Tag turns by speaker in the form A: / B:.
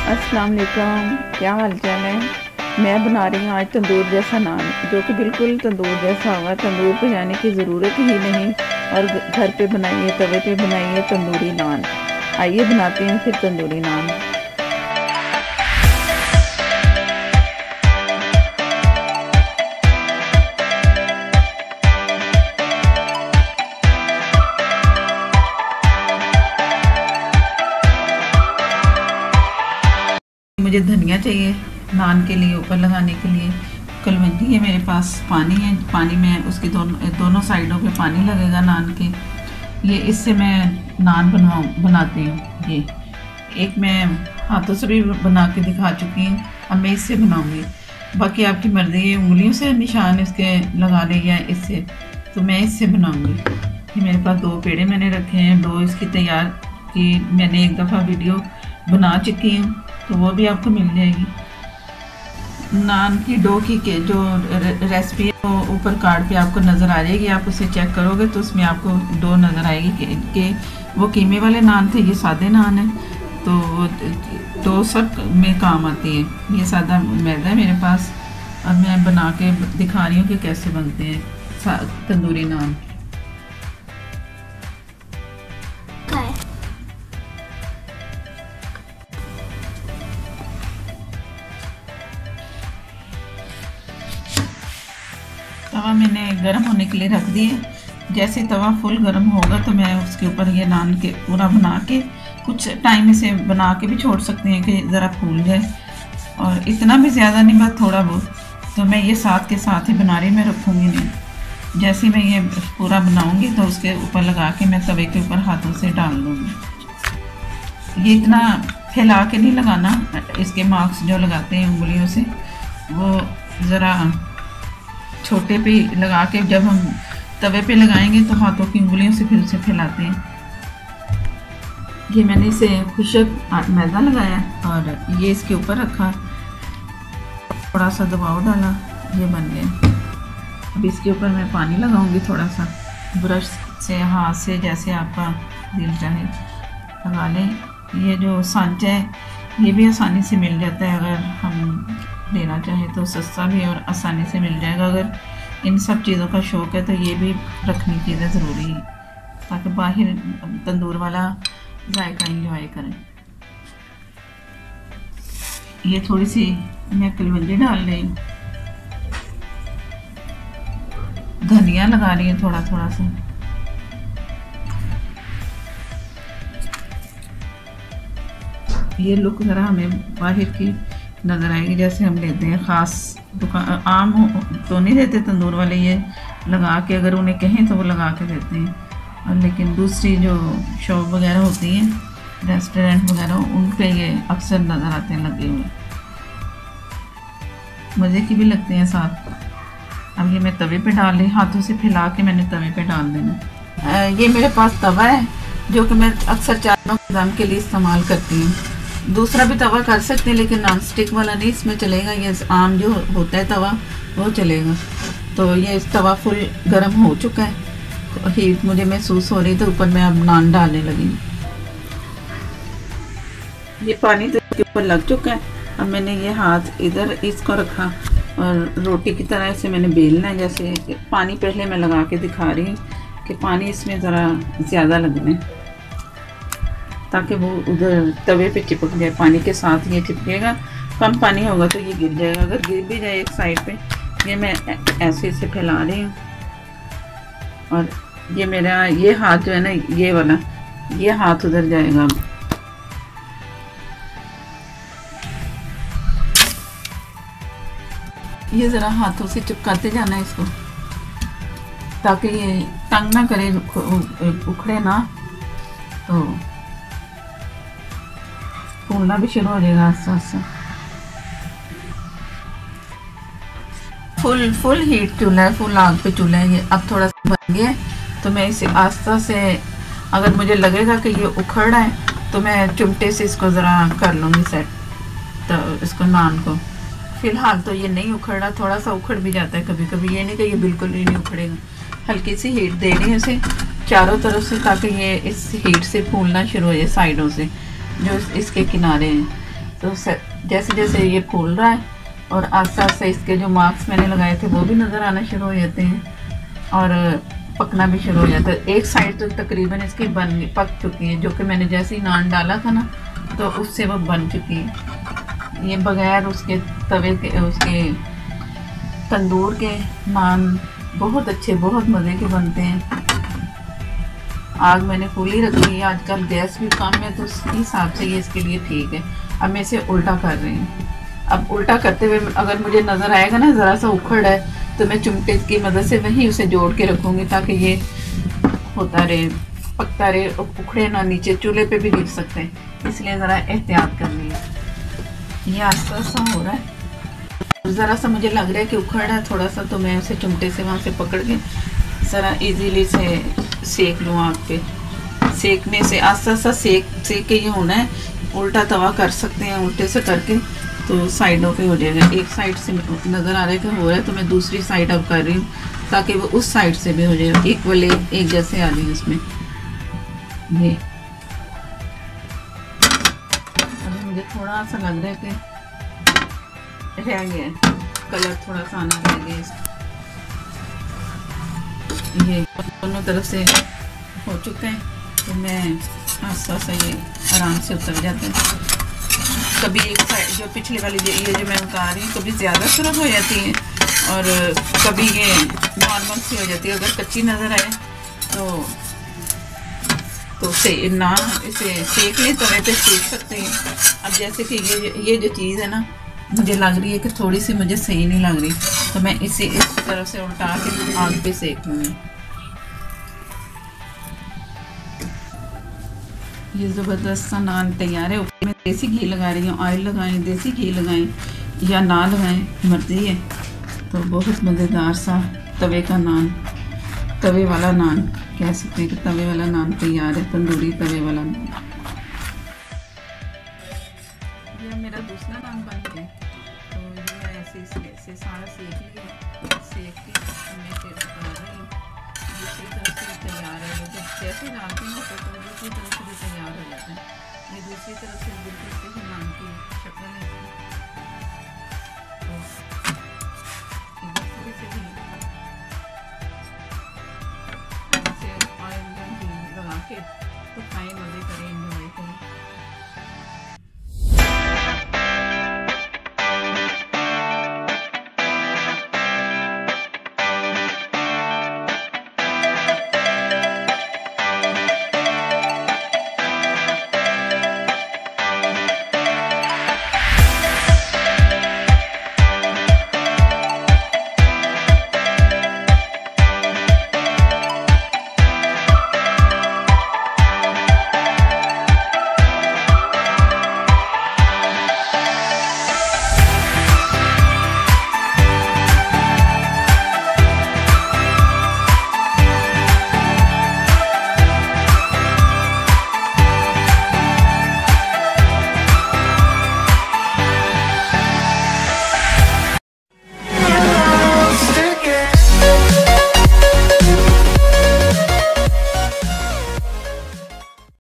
A: अस्सलाम वालेकुम, क्या हाल चाल है। मैं बना रही हूँ आज तंदूर जैसा नान, जो कि बिल्कुल तंदूर जैसा होगा। तंदूर पे जाने की ज़रूरत ही नहीं और घर पे बनाइए, तवे पे बनाइए तंदूरी नान। आइए बनाते हैं फिर तंदूरी नान। मुझे धनिया चाहिए नान के लिए, ऊपर लगाने के लिए। कलवंजी है मेरे पास, पानी है, पानी में उसकी दोनों साइडों पे पानी लगेगा नान के। ये इससे मैं नान बनाती हूँ। ये एक मैं हाथों से भी बना के दिखा चुकी हूँ, अब मैं इससे बनाऊँगी। बाकी आपकी मर्ज़ी है, उंगलियों से निशान इसके लगा ले या इससे, तो मैं इससे बनाऊँगी। ये मेरे पास 2 पेड़े मैंने रखे हैं, डो इसकी तैयार की मैंने एक दफ़ा वीडियो बना चुकी हूँ, तो वो भी आपको मिल जाएगी। नान की डो की के जो रेसिपी है वो ऊपर कार्ड पे आपको नज़र आ जाएगी। आप उसे चेक करोगे तो उसमें आपको डो नज़र आएगी कि वो कीमे वाले नान थे, ये सादे नान है। तो डो सब में काम आती है। ये सादा मैदा है मेरे पास और मैं बना के दिखा रही हूँ कि कैसे बनते हैं तंदूरी नान। तवा मैंने गर्म होने के लिए रख दिए। जैसे तवा फुल गर्म होगा तो मैं उसके ऊपर ये नान के पूरा बना के कुछ टाइम इसे बना के भी छोड़ सकते हैं कि ज़रा फूल जाए, और इतना भी ज़्यादा नहीं, बस थोड़ा बहुत। तो मैं ये साथ के साथ ही बना रही, मैं रखूँगी नहीं। जैसे मैं ये पूरा बनाऊँगी तो उसके ऊपर लगा के मैं तवे के ऊपर हाथों से डाल दूँगी। ये इतना फैला के नहीं लगाना, इसके मार्क्स जो लगाते हैं उंगलियों से वो ज़रा छोटे पे लगा के जब हम तवे पे लगाएंगे तो हाथों की उंगलियों से फिर से फैलाते हैं। ये मैंने इसे खुशक मैदा लगाया और ये इसके ऊपर रखा, थोड़ा सा दबाव डाला, ये बन गया। अब इसके ऊपर मैं पानी लगाऊंगी थोड़ा सा, ब्रश से, हाथ से, जैसे आपका दिल चाहे लगा लें। ये जो सांचा है ये भी आसानी से मिल जाता है, अगर हम लेना चाहे तो सस्ता भी और आसानी से मिल जाएगा। अगर इन सब चीज़ों का शौक़ है तो ये भी रखनी चीज़ें ज़रूरी है, ताकि बाहर तंदूर वाला जायका इंजॉय करें। ये थोड़ी सी मैं कलवंजी डाल रही हूँ, धनिया लगा रही हूँ थोड़ा थोड़ा सा। ये लुक ज़रा हमें बाहर की नज़र आएगी, जैसे हम लेते हैं ख़ास दुकान, आम तो नहीं देते तंदूर वाले, ये लगा के अगर उन्हें कहें तो वो लगा के देते हैं। और लेकिन दूसरी जो शॉप वगैरह होती हैं, रेस्टोरेंट वगैरह, उन पे ये अक्सर नज़र आते हैं लगे हुए, मज़े की भी लगते हैं साथ। अब ये मैं तवे पे डाल रही, हाथों से फैला के मैंने तवे पे डाल देना। ये मेरे पास तवा है जो कि मैं अक्सर चारों काम के लिए इस्तेमाल करती हूँ। दूसरा भी तवा कर सकते हैं लेकिन नॉन स्टिक वाला नहीं इसमें चलेगा, ये आम जो होता है तवा वो चलेगा। तो ये इस तवा फुल गर्म हो चुका है, तो हीट मुझे महसूस हो रही, तो ऊपर मैं अब नान डालने लगी। ये पानी तो इसके ऊपर लग चुका है। अब मैंने ये हाथ इधर इसको रखा और रोटी की तरह से मैंने बेलना है। जैसे पानी पहले मैं लगा के दिखा रही हूँ कि पानी इसमें ज़रा ज़्यादा लगना है ताकि वो उधर तवे पे चिपक जाए, पानी के साथ ये चिपकेगा। कम पानी होगा तो ये गिर जाएगा, अगर गिर भी जाए एक साइड पे। ये मैं ऐसे इसे फैला रही हूँ और ये मेरा ये हाथ जो है ना, ये वाला, ये हाथ उधर जाएगा। ये ज़रा हाथों से चिपकाते जाना है इसको, ताकि ये तंग ना करे, उखड़े ना, तो फूलना भी शुरू हो जाएगा आस्ते आस्ते। फुल हीट चूल्हा है, फुल आग पे चूल्हा है। ये अब थोड़ा सा बन गया तो मैं इसे आस्ते से, अगर मुझे लगेगा कि ये उखड़ रहा है तो मैं चिमटे से इसको ज़रा कर लूँगी सेट, तो इसको नान को। फ़िलहाल तो ये नहीं उखड़ रहा, थोड़ा सा उखड़ भी जाता है कभी कभी, ये नहीं कि ये बिल्कुल ही नहीं उखड़ेगा। हल्की सी हीट दे रही है इसे चारों तरफ से, ताकि ये इस हीट से फूलना शुरू हो जाए साइडों से, जो इसके किनारे हैं। तो जैसे जैसे ये फूल रहा है और आस्ते आस्ते इसके जो मार्क्स मैंने लगाए थे वो भी नज़र आना शुरू हो जाते हैं और पकना भी शुरू हो जाता है। एक साइड तो तकरीबन इसकी पक चुकी है, जो कि मैंने जैसे ही नान डाला था ना तो उससे वो बन चुकी है। ये बगैर उसके तवे के उसके तंदूर के नान बहुत अच्छे बहुत मज़े के बनते हैं। आग मैंने फुली रख ली है, आजकल गैस भी कम है तो उस हिसाब से ये इसके लिए ठीक है। अब मैं इसे उल्टा कर रही हूँ। अब उल्टा करते हुए अगर मुझे नज़र आएगा ना ज़रा सा उखड़ है तो मैं चिमटे की मदद से वहीं उसे जोड़ के रखूँगी ताकि ये होता रहे, पकता रहे, उखड़े ना नीचे चूल्हे पे भी गिर सकते हैं, इसलिए ज़रा एहतियात करनी है। ये आस्ता आस्ता हो रहा है, ज़रा सा मुझे लग रहा है कि उखड़ है थोड़ा सा, तो मैं उसे चिमटे से वहाँ से पकड़ के ज़रा इजीली से सेक लूँ आग पे। सेकने से आस्ता आस्ता सेक के ये होना है। उल्टा तवा कर सकते हैं, उल्टे से करके तो साइडों पे हो जाएगा। एक साइड से नज़र आ रहा है कि हो रहा है तो मैं दूसरी साइड अब कर रही हूँ ताकि वो उस साइड से भी हो जाएगा, इक्वल एक जैसे आ जाए उसमें। ये अभी मुझे थोड़ा सा लग रहा है कि रह गया है, कलर थोड़ा सा आना रह गया। ये दोनों तरफ से हो चुका है तो मैं आस्ता आस्ता ये आराम से उतर जाते हैं। कभी एक साइड जो पिछली वाली ये जो मैं उतार रही हूँ कभी ज़्यादा सुरख हो जाती है और कभी ये नॉर्मल सी हो जाती है। अगर कच्ची नज़र आए तो से ना इसे सेक लें, तवे पे सेक सकते हैं। अब जैसे कि ये जो चीज़ है ना मुझे लग रही है कि थोड़ी सी मुझे सही नहीं लग रही, तो मैं इसे इस तरफ से उल्टा के आग पे सेक लूँगी। ये ज़बरदस्त सा नान तैयार है। ऊपर मैं देसी घी लगा रही हूँ, ऑयल लगाएं, देसी घी लगाएं या ना लगाएं मर्जी है। तो बहुत मज़ेदार सा तवे का नान, तवे वाला नान कह सकते हैं कि तवे वाला नान तैयार है, तंदूरी तवे वाला नान। ये मेरा दूसरा नान बन गया, तो ये मैं ऐसे सारा सेक लिया, सेक के मैं फिर बना रही हूँ। दूसरी तरफ से तैयार है, जब जैसे डालती हूँ तो दूसरी तरफ से भी तैयार हो जाता है। ये दूसरी तरफ से बिल्कुल